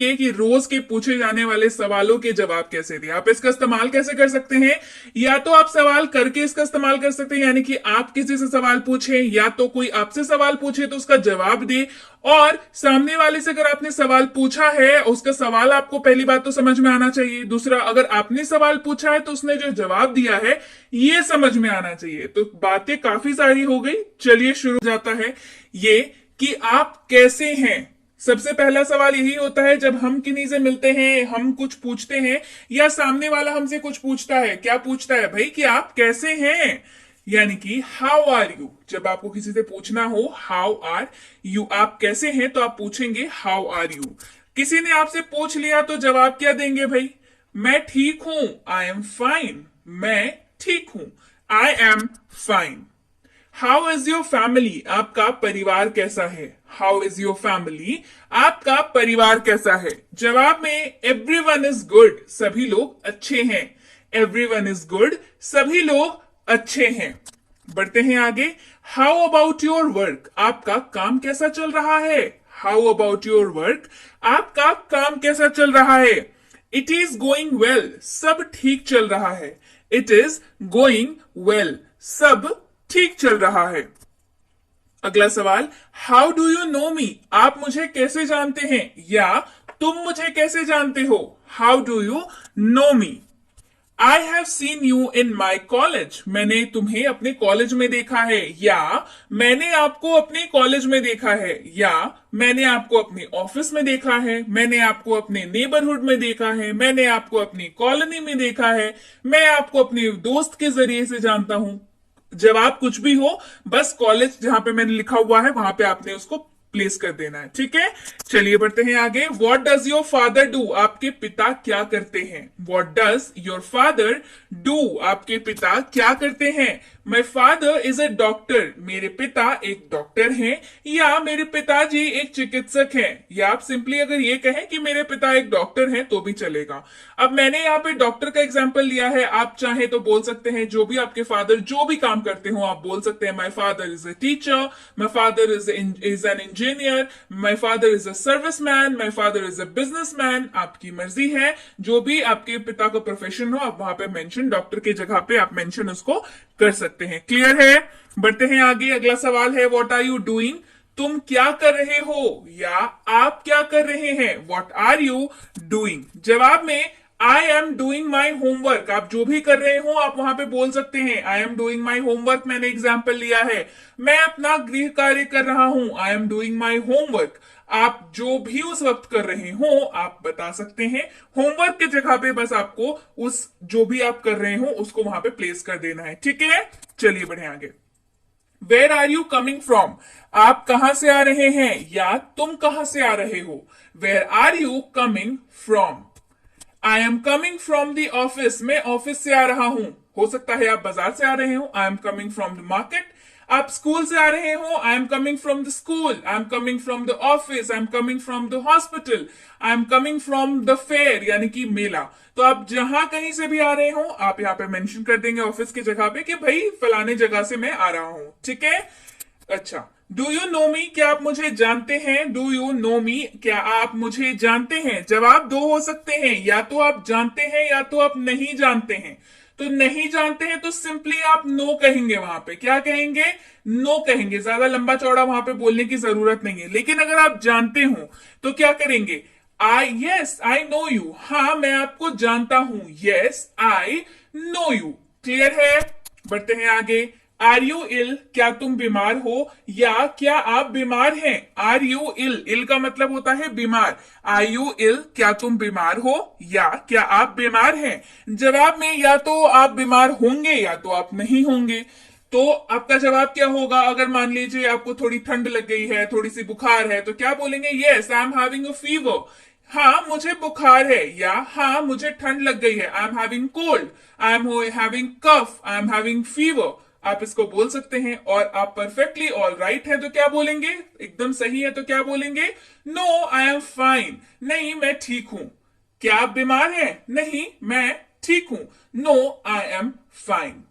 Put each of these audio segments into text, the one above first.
कि रोज के पूछे जाने वाले सवालों के जवाब कैसे दिए। आप इसका इस्तेमाल कैसे कर सकते हैं, या तो आप सवाल करके इसका इस्तेमाल कर सकते हैं, यानी कि आप किसी से सवाल पूछें या तो कोई आपसे सवाल पूछे तो उसका जवाब दे, और सामने वाले से अगर आपने सवाल पूछा है उसका सवाल आपको पहली बात तो समझ में आना चाहिए, दूसरा अगर आपने सवाल पूछा है तो उसने जो जवाब दिया है ये समझ में आना चाहिए। तो बातें काफी सारी हो गई, चलिए शुरू हो जाता है। ये कि आप कैसे हैं, सबसे पहला सवाल यही होता है जब हम किन्हीं से मिलते हैं, हम कुछ पूछते हैं या सामने वाला हमसे कुछ पूछता है। क्या पूछता है भाई, कि आप कैसे हैं, यानी कि हाउ आर यू। जब आपको किसी से पूछना हो हाउ आर यू, आप कैसे हैं, तो आप पूछेंगे हाउ आर यू। किसी ने आपसे पूछ लिया तो जवाब क्या देंगे भाई, मैं ठीक हूं, आई एम फाइन, मैं ठीक हूं, आई am fine. How is your family, आपका परिवार कैसा है, हाउ इज योर फैमिली, आपका परिवार कैसा है। जवाब में एवरीवन इज गुड, सभी लोग अच्छे हैं, एवरीवन इज गुड, सभी लोग अच्छे हैं। बढ़ते हैं आगे। हाउ अबाउट योर वर्क, आपका काम कैसा चल रहा है, हाउ अबाउट योर वर्क, आपका काम कैसा चल रहा है। इट इज गोइंग वेल, सब ठीक चल रहा है, इट इज गोइंग वेल, सब ठीक चल रहा है। अगला सवाल, हाउ डू यू नो मी, आप मुझे कैसे जानते हैं, या तुम मुझे कैसे जानते हो, how do you know me. I have seen you in my college, मैंने तुम्हें अपने कॉलेज में देखा है, या मैंने आपको अपने कॉलेज में देखा है, या मैंने आपको अपने ऑफिस में देखा है, मैंने आपको अपने नेबरहुड में देखा है, मैंने आपको अपनी कॉलोनी में देखा है, मैं आपको अपने दोस्त के जरिए से जानता हूं। जवाब कुछ भी हो, बस कॉलेज जहां पे मैंने लिखा हुआ है वहां पे आपने उसको प्लेस कर देना है, ठीक है। चलिए बढ़ते हैं आगे। What does your father do, आपके पिता क्या करते हैं, what does your father do, आपके पिता क्या करते हैं। My father is a doctor, मेरे पिता एक डॉक्टर हैं, या मेरे पिताजी एक चिकित्सक हैं, या आप सिंपली अगर ये कहें कि मेरे पिता एक डॉक्टर हैं तो भी चलेगा। अब मैंने यहाँ पे डॉक्टर का एग्जाम्पल लिया है, आप चाहे तो बोल सकते हैं जो भी आपके फादर जो भी काम करते हो आप बोल सकते हैं, my father is a teacher, my father is an engineer, my father is a service man, my father is a business man. आपकी मर्जी है, जो भी आपके पिता का प्रोफेशन हो आप वहां पे मेंशन, डॉक्टर की जगह पे आप मेंशन उसको कर सकते हैं। क्लियर है। बढ़ते हैं आगे। अगला सवाल है, व्हाट आर यू डूइंग, तुम क्या कर रहे हो, या आप क्या कर रहे हैं, व्हाट आर यू डूइंग। जवाब में I am doing my homework, आप जो भी कर रहे हो आप वहां पे बोल सकते हैं I am doing my homework. मैंने एग्जाम्पल लिया है, मैं अपना गृह कार्य कर रहा हूं, I am doing my homework. आप जो भी उस वक्त कर रहे हो आप बता सकते हैं, होमवर्क की जगह पे बस आपको उस जो भी आप कर रहे हो उसको वहां पे प्लेस कर देना है, ठीक है। चलिए बढ़े आगे। Where are you coming from, आप कहां से आ रहे हैं, या तुम कहां से आ रहे हो। Where are you coming from, I am coming from the office, मैं ऑफिस से आ रहा हूं, हो सकता है आप बाजार से आ रहे हो, आई am coming from the market. आप स्कूल से आ रहे हो, आई am coming from the school, I am coming from the office, I am coming from the hospital, I am coming from the fair यानी कि मेला। तो आप जहां कहीं से भी आ रहे हो आप यहाँ पे मेंशन कर देंगे ऑफिस की जगह पे कि भाई फलाने जगह से मैं आ रहा हूं, ठीक है। अच्छा, डू यू नो मी, क्या आप मुझे जानते हैं, डू यू नो मी, क्या आप मुझे जानते हैं। जवाब दो हो सकते हैं, या तो आप जानते हैं या तो आप नहीं जानते हैं। तो नहीं जानते हैं तो सिंपली आप नो कहेंगे, वहां पे क्या कहेंगे, नो कहेंगे, ज्यादा लंबा चौड़ा वहां पे बोलने की जरूरत नहीं है। लेकिन अगर आप जानते हो तो क्या करेंगे, आई यस आई नो यू, हाँ मैं आपको जानता हूं, yes I know you. Clear है। बढ़ते हैं आगे। आर यू इल, क्या तुम बीमार हो, या क्या आप बीमार हैं। आर यू इल, इल का मतलब होता है बीमार, आर यू इल, क्या तुम बीमार हो, या क्या आप बीमार हैं। जवाब में या तो आप बीमार होंगे या तो आप नहीं होंगे। तो आपका जवाब क्या होगा, अगर मान लीजिए आपको थोड़ी ठंड लग गई है, थोड़ी सी बुखार है, तो क्या बोलेंगे, yes I am having a fever, हाँ मुझे बुखार है, या हाँ मुझे ठंड लग गई है, I am having cold, I am having cough, I am having fever. आप इसको बोल सकते हैं। और आप परफेक्टली ऑल राइट है तो क्या बोलेंगे, एकदम सही है तो क्या बोलेंगे, नो आई एम फाइन, नहीं मैं ठीक हूं। क्या आप बीमार हैं, नहीं मैं ठीक हूं, no I am fine.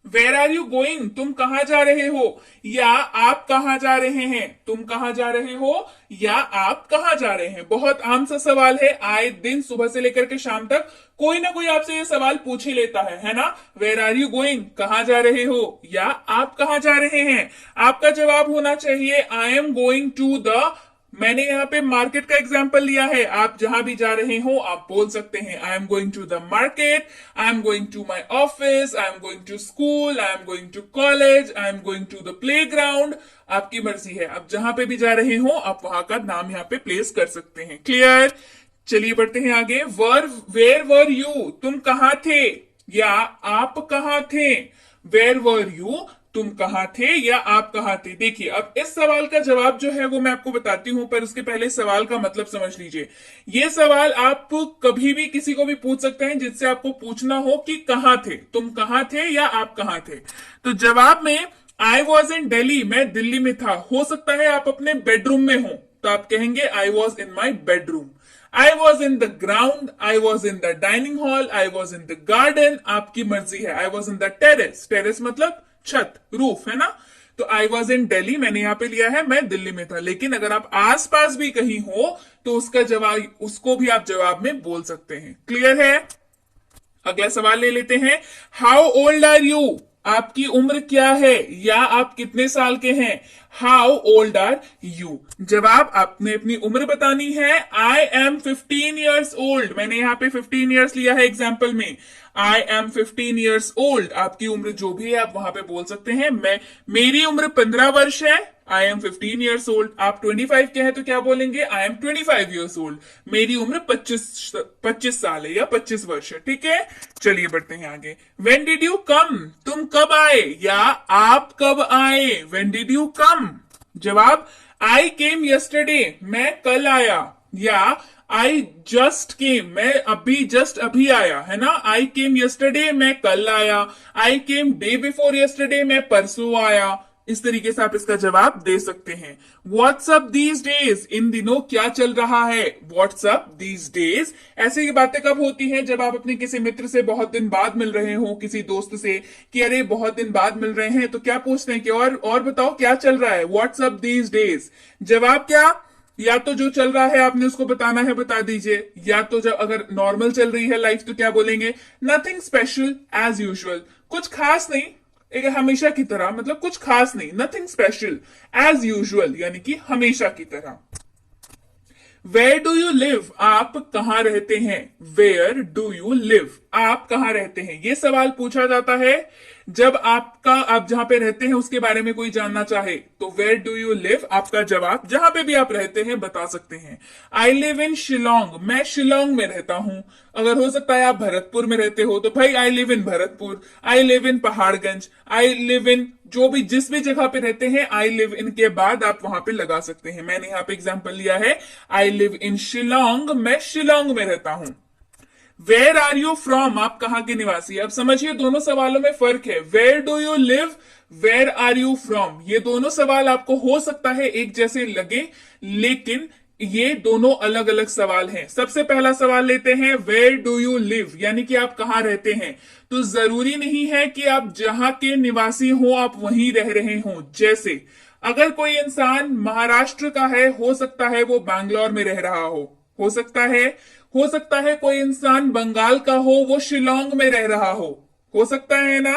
Where are you going, तुम कहाँ जा रहे हो, या आप कहाँ जा रहे हैं, तुम कहाँ जा रहे हो या आप कहाँ जा रहे हैं। बहुत आम सा सवाल है, आए दिन सुबह से लेकर के शाम तक कोई ना कोई आपसे ये सवाल पूछ ही लेता है ना। वेयर आर यू गोइंग, कहाँ जा रहे हो या आप कहाँ जा रहे हैं। आपका जवाब होना चाहिए I am going to the, मैंने यहाँ पे मार्केट का एग्जाम्पल लिया है, आप जहां भी जा रहे हो आप बोल सकते हैं I am going to the market, I am going to my office, I am going to school, I am going to college, I am going to the playground. आपकी मर्जी है, आप जहां पे भी जा रहे हो आप वहां का नाम यहाँ पे प्लेस कर सकते हैं। क्लियर। चलिए बढ़ते हैं आगे। वेयर वर यू, तुम कहाँ थे या आप कहाँ थे। वेयर वर यू, तुम कहाँ थे या आप कहाँ थे। देखिए अब इस सवाल का जवाब जो है वो मैं आपको बताती हूं, पर उसके पहले सवाल का मतलब समझ लीजिए। ये सवाल आप कभी भी किसी को भी पूछ सकते हैं जिससे आपको पूछना हो कि कहाँ थे, तुम कहाँ थे या आप कहाँ थे। तो जवाब में आई वॉज इन दिल्ली, मैं दिल्ली में था। हो सकता है आप अपने बेडरूम में हो तो आप कहेंगे I was in my bedroom. I was in the ground, I was in the dining hall, I was in the garden, आपकी मर्जी है। I was in the terrace, terrace मतलब छत, रूफ है ना। तो आई वॉज इन दिल्ली, मैंने यहां पे लिया है मैं दिल्ली में था। लेकिन अगर आप आस पास भी कहीं हो तो उसका जवाब, उसको भी आप जवाब में बोल सकते हैं। क्लियर है। अगला सवाल ले लेते हैं। हाउ ओल्ड आर यू, आपकी उम्र क्या है या आप कितने साल के हैं। हाउ ओल्ड आर यू, जवाब आपने अपनी उम्र बतानी है। आई एम 15 ईयर्स ओल्ड, मैंने यहाँ पे 15 ईयर्स लिया है एग्जाम्पल में। आई एम 15 ईयर्स ओल्ड, आपकी उम्र जो भी है आप वहां पे बोल सकते हैं। मेरी उम्र 15 वर्ष है, आई एम 15 ईयर्स ओल्ड। आप 25 के हैं तो क्या बोलेंगे, आई एम 25 ईयर्स ओल्ड। मेरी उम्र 25 साल है या 25 वर्ष है। ठीक है, चलिए बढ़ते हैं आगे। वेन डिड यू कम, तुम कब आए या आप कब आए। वेन डिड यू कम, जवाब आई केम यस्टरडे, मैं कल आया, या आई जस्ट केम, मैं जस्ट अभी आया, है ना। आई केम यस्टरडे, मैं कल आया। आई केम डे बिफोर यस्टरडे, मैं परसों आया। इस तरीके से आप इसका जवाब दे सकते हैं। व्हाट्सअप दीज डेज, इन दिनों क्या चल रहा है। व्हाट्सअप दीज डेज, ऐसे की बातें कब होती हैं, जब आप अपने किसी मित्र से बहुत दिन बाद मिल रहे हो, किसी दोस्त से कि अरे बहुत दिन बाद मिल रहे हैं, तो क्या पूछते हैं कि और बताओ क्या चल रहा है। व्हाट्सअप दीज डेज, जवाब क्या, या तो जो चल रहा है आपने उसको बताना है, बता दीजिए। या तो जब अगर नॉर्मल चल रही है लाइफ तो क्या बोलेंगे, नथिंग स्पेशल एज यूजुअल, कुछ खास नहीं, एक हमेशा की तरह, मतलब कुछ खास नहीं, नथिंग स्पेशल एज यूजुअल यानी कि हमेशा की तरह। वेयर डू यू लिव, आप कहाँ रहते हैं। वेयर डू यू लिव, आप कहाँ रहते हैं। ये सवाल पूछा जाता है जब आप जहां पे रहते हैं उसके बारे में कोई जानना चाहे तो वेयर डू यू लिव, आपका जवाब जहां पे भी आप रहते हैं बता सकते हैं। आई लिव इन शिलोंग, मैं शिलोंग में रहता हूं। अगर हो सकता है आप भरतपुर में रहते हो तो भाई I live in Bharatpur, I live in Paharganj, I live in, जो भी जिस भी जगह पे रहते हैं आई लिव इन के बाद आप वहां पे लगा सकते हैं। मैंने यहाँ पे एग्जाम्पल लिया है आई लिव इन शिलोंग, मैं शिलोंग में रहता हूं। वेयर आर यू फ्रॉम, आप कहाँ के निवासी। अब समझिए दोनों सवालों में फर्क है। Where do you live, where are you from, ये दोनों सवाल आपको हो सकता है एक जैसे लगे, लेकिन ये दोनों अलग अलग सवाल हैं। सबसे पहला सवाल लेते हैं, वेयर डू यू लिव, यानी कि आप कहाँ रहते हैं। तो जरूरी नहीं है कि आप जहां के निवासी हो आप वहीं रह रहे हो। जैसे अगर कोई इंसान महाराष्ट्र का है, हो सकता है वो बैंगलोर में रह रहा हो सकता है कोई इंसान बंगाल का हो, वो शिलोंग में रह रहा हो सकता है ना।